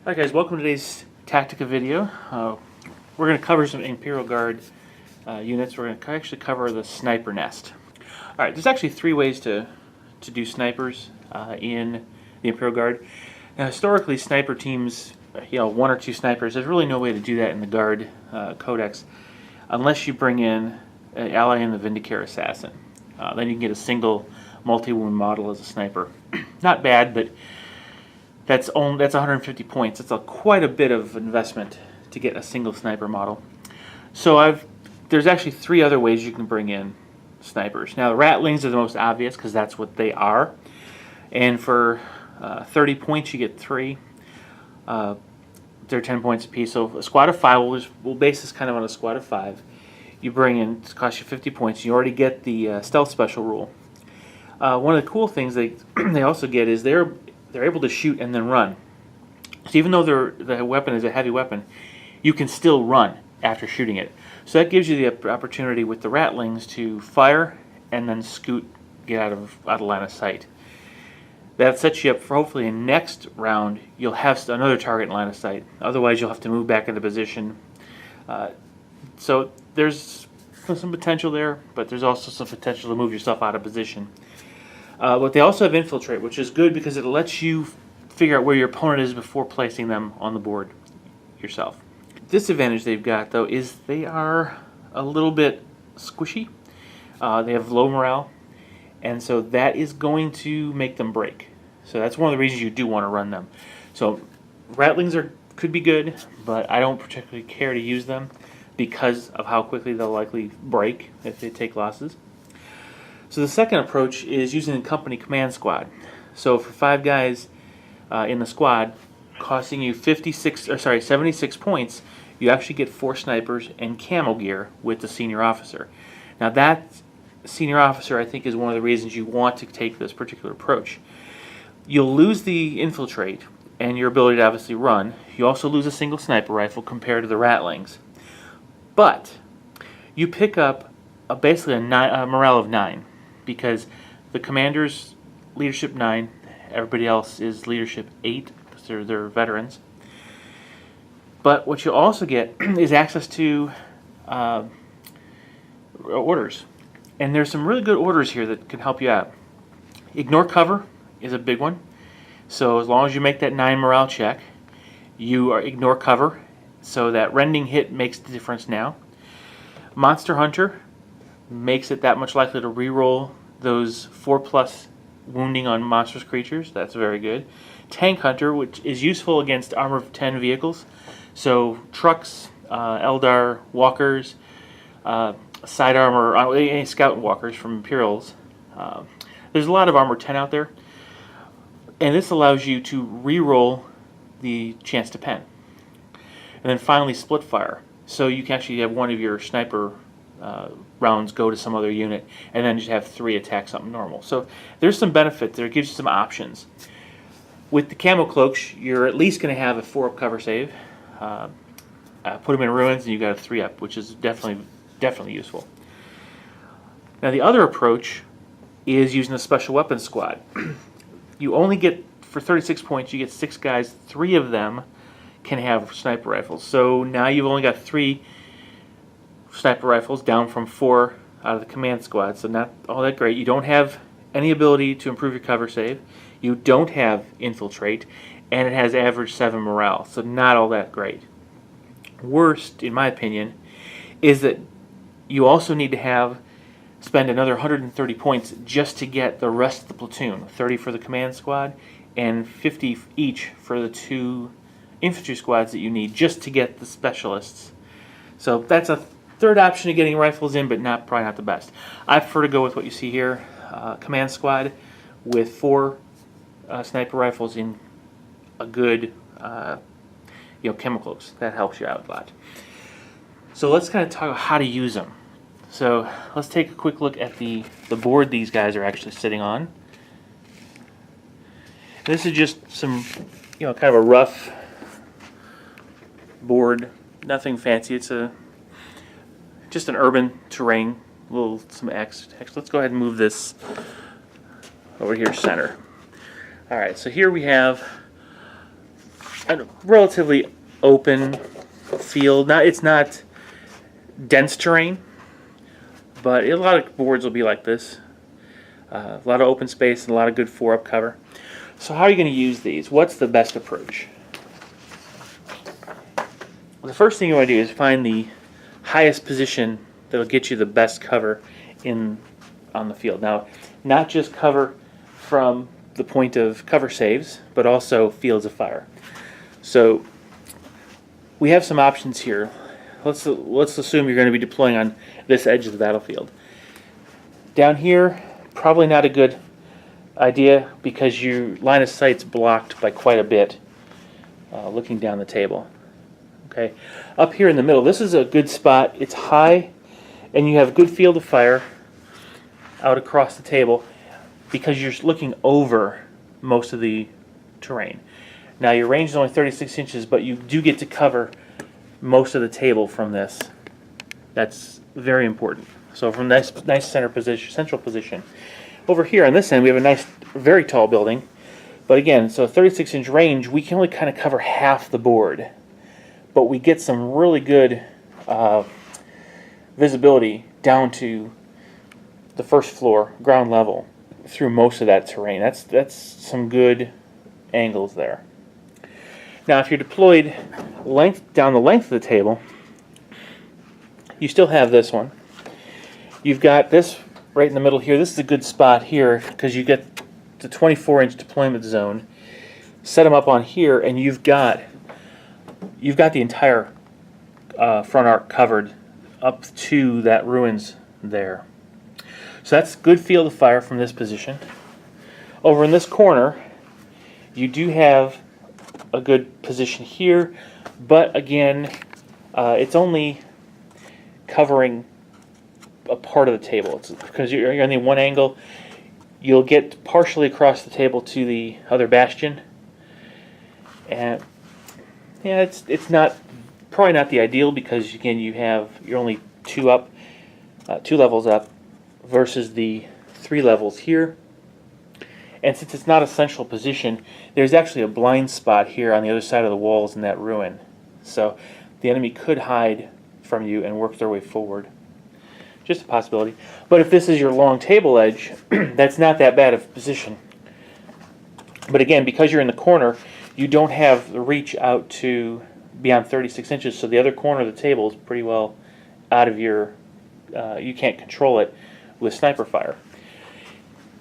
Hi guys, welcome to today's Tactica video. We're going to cover some Imperial Guard units. We're going to actually cover the sniper nest. Alright, there's actually three ways to do snipers in the Imperial Guard. Now historically sniper teams, one or two snipers, there's really no way to do that in the Guard Codex unless you bring in an ally in the Vindicator Assassin. Then you can get a single multi-wound model as a sniper. Not bad, but that's 150 points. It's quite a bit of investment to get a single sniper model. So there's actually three other ways you can bring in snipers. Now the Ratlings are the most obvious because that's what they are. And for 30 points you get three. They're 10 points apiece. So a squad of five, we'll base this kind of on a squad of five. You bring in, it costs you 50 points. You already get the stealth special rule. One of the cool things they also get is they're able to shoot and then run. So even though the weapon is a heavy weapon, you can still run after shooting it. So that gives you the opportunity with the Ratlings to fire and then scoot, get out of line of sight. That sets you up for hopefully in next round you'll have another target in line of sight. Otherwise you'll have to move back into position. So there's some potential there, but there's also some potential to move yourself out of position. But they also have infiltrate, which is good because it lets you figure out where your opponent is before placing them on the board yourself. Disadvantage they've got though is they are a little bit squishy. They have low morale, and so that is going to make them break. So that's one of the reasons you do want to run them. So Ratlings could be good, but I don't particularly care to use them because of how quickly they'll likely break if they take losses. So the second approach is using a company command squad. So for 5 guys in the squad, costing you 76 points, you actually get 4 snipers and camo gear with the senior officer. Now that senior officer I think is one of the reasons you want to take this particular approach. You'll lose the infiltrate and your ability to obviously run. You also lose a single sniper rifle compared to the Ratlings. But you pick up basically a morale of 9. Because the commander's leadership 9, everybody else is leadership 8 because they're veterans. But what you also get is access to orders. And there's some really good orders here that can help you out. Ignore cover is a big one. So as long as you make that 9 morale check, you ignore cover. So that rending hit makes the difference now. Monster Hunter makes it that much likely to reroll those 4+ wounding on monstrous creatures. That's very good. Tank Hunter, which is useful against armor of 10 vehicles. So trucks, Eldar walkers, side armor, any scout walkers from Imperials. There's a lot of armor 10 out there. And this allows you to reroll the chance to pen. And then finally split fire. So you can actually have one of your sniper rounds go to some other unit and then just have 3 attack something normal. So there's some benefit there. It gives you some options. With the camo cloaks, you're at least going to have a 4-up cover save. Put them in ruins and you got a 3-up, which is definitely useful. Now the other approach is using the special weapons squad. You only get, for 36 points, you get 6 guys. 3 of them can have sniper rifles. So now you've only got 3 sniper rifles, down from 4 out of the command squad, so not all that great. You don't have any ability to improve your cover save. You don't have infiltrate, and it has average 7 morale, so not all that great. Worst, in my opinion, is that you also need to spend another 130 points just to get the rest of the platoon. 30 for the command squad, and 50 each for the 2 infantry squads that you need just to get the specialists. So that's a third option of getting rifles in, but probably not the best. I prefer to go with what you see here, command squad with 4 sniper rifles in a good chemicals. That helps you out a lot. So let's kind of talk about how to use them. So let's take a quick look at the board these guys are actually sitting on. This is just some kind of a rough board, nothing fancy. It's just an urban terrain, some text. Let's go ahead and move this over here center. Alright, so here we have a relatively open field. It's not dense terrain, but a lot of boards will be like this. A lot of open space and a lot of good 4-up cover. So how are you going to use these? What's the best approach? Well, the first thing you want to do is find the highest position that will get you the best cover on the field. Now, not just cover from the point of cover saves, but also fields of fire. So we have some options here. Let's assume you're going to be deploying on this edge of the battlefield. Down here, probably not a good idea because your line of sight's blocked by quite a bit looking down the table. Okay, up here in the middle, this is a good spot. It's high, and you have a good field of fire out across the table because you're looking over most of the terrain. Now your range is only 36 inches, but you do get to cover most of the table from this. That's very important. So from nice central position. Over here on this end, we have a nice, very tall building. But again, so a 36-inch range, we can only kind of cover half the board. But we get some really good visibility down to the first floor, ground level, through most of that terrain. That's some good angles there. Now, if you're deployed down the length of the table, you still have this one. You've got this right in the middle here. This is a good spot here because you get the 24-inch deployment zone. Set them up on here, and you've got the entire front arc covered up to that ruins there. So that's good field of fire from this position. Over in this corner, you do have a good position here, but again, it's only covering a part of the table. It's because you're on the one angle. You'll get partially across the table to the other bastion, and yeah, it's probably not the ideal because again you're only two levels up versus the 3 levels here. And since it's not a central position, there's actually a blind spot here on the other side of the walls in that ruin. So the enemy could hide from you and work their way forward. Just a possibility. But if this is your long table edge, that's not that bad of a position. But again, because you're in the corner, you don't have the reach out to beyond 36 inches, so the other corner of the table is pretty well out of your, you can't control it with sniper fire.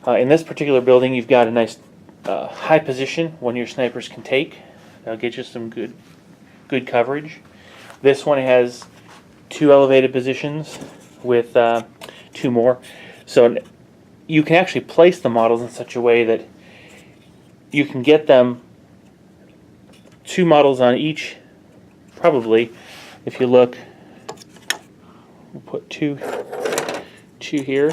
In this particular building, you've got a nice high position one your snipers can take. That'll get you some good coverage. This one has 2 elevated positions with 2 more. So you can actually place the models in such a way that you can get them 2 models on each, probably. If you look, we'll put two here.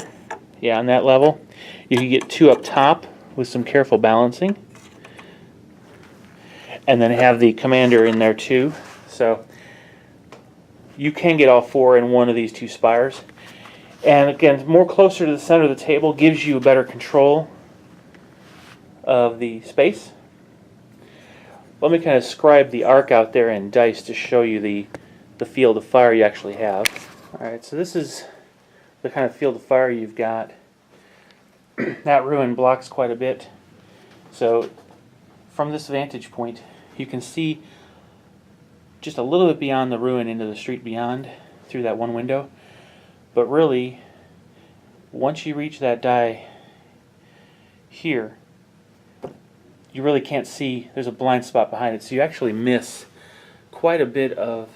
Yeah, on that level. You can get 2 up top with some careful balancing. And then have the commander in there too. So you can get all 4 in one of these 2 spires. And again, more closer to the center of the table gives you a better control of the space. Let me kind of scribe the arc out there in dice to show you the field of fire you actually have. Alright, so this is the kind of field of fire you've got. That ruin blocks quite a bit. So from this vantage point, you can see just a little bit beyond the ruin into the street beyond through that one window. But really, once you reach that die here, you really can't see. There's a blind spot behind it, so you actually miss quite a bit of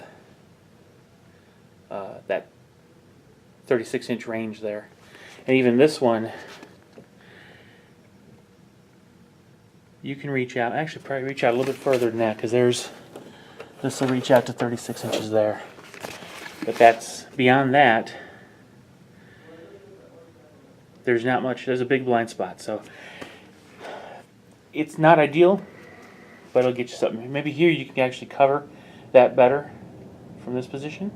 that 36-inch range there. And even this one, you can reach out. Actually, probably reach out a little bit further than that because this will reach out to 36 inches there. But that's beyond that. There's not much. There's a big blind spot, so it's not ideal, but it'll get you something. Maybe here you can actually cover that better from this position.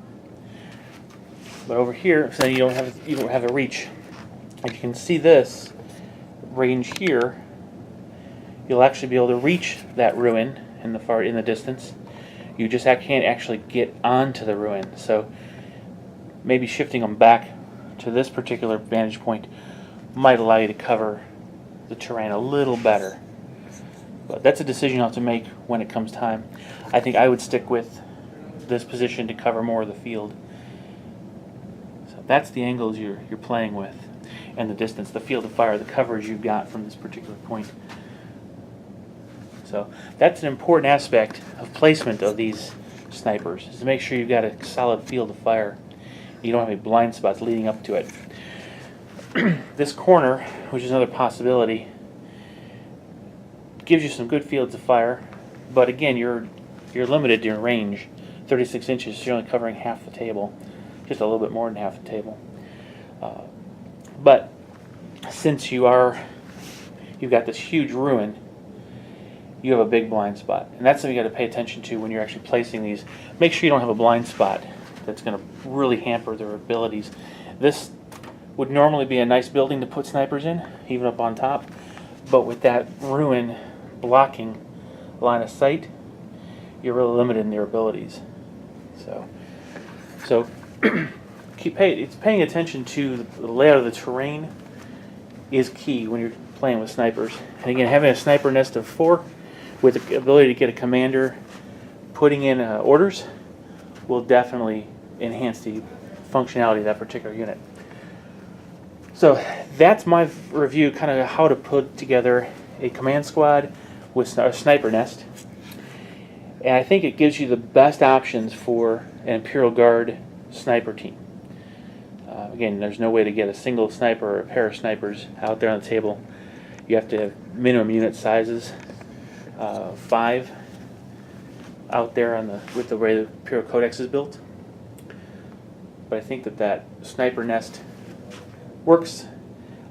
But over here, so you don't have a reach. If you can see this range here, you'll actually be able to reach that ruin in the distance. You just can't actually get onto the ruin. So maybe shifting them back to this particular vantage point might allow you to cover the terrain a little better. But that's a decision you'll have to make when it comes time. I think I would stick with this position to cover more of the field. So that's the angles you're playing with, and the distance, the field of fire, the coverage you've got from this particular point. So that's an important aspect of placement of these snipers, is to make sure you've got a solid field of fire. You don't have any blind spots leading up to it. This corner, which is another possibility, gives you some good fields of fire, but again, you're limited to your range. 36 inches, so you're only covering half the table, just a little bit more than half the table. But since you've got this huge ruin, you have a big blind spot, and that's something you got to pay attention to when you're actually placing these. Make sure you don't have a blind spot that's going to really hamper their abilities. This would normally be a nice building to put snipers in, even up on top, but with that ruin blocking line of sight, you're really limited in their abilities. So it's paying attention to the layout of the terrain is key when you're playing with snipers. And again, having a sniper nest of 4 with the ability to get a commander putting in orders will definitely enhance the functionality of that particular unit. So that's my review, kind of how to put together a command squad with a sniper nest. And I think it gives you the best options for an Imperial Guard sniper team. Again, there's no way to get a single sniper or a pair of snipers out there on the table. You have to have minimum unit sizes, 5 out there with the way the Imperial Codex is built. But I think that sniper nest works,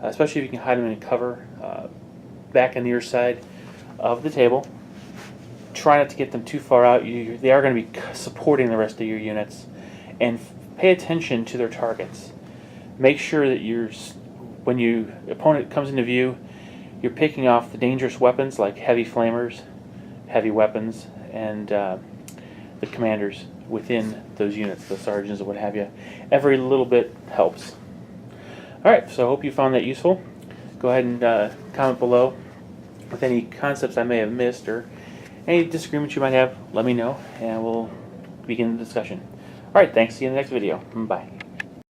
especially if you can hide them in cover back on the near side of the table. Try not to get them too far out. They are going to be supporting the rest of your units, and pay attention to their targets. Make sure that when your opponent comes into view, you're picking off the dangerous weapons like heavy flamers, heavy weapons, and the commanders within those units, the sergeants or what have you. Every little bit helps. Alright, so I hope you found that useful. Go ahead and comment below with any concepts I may have missed or any disagreements you might have. Let me know and we'll begin the discussion. Alright, thanks. See you in the next video. Bye.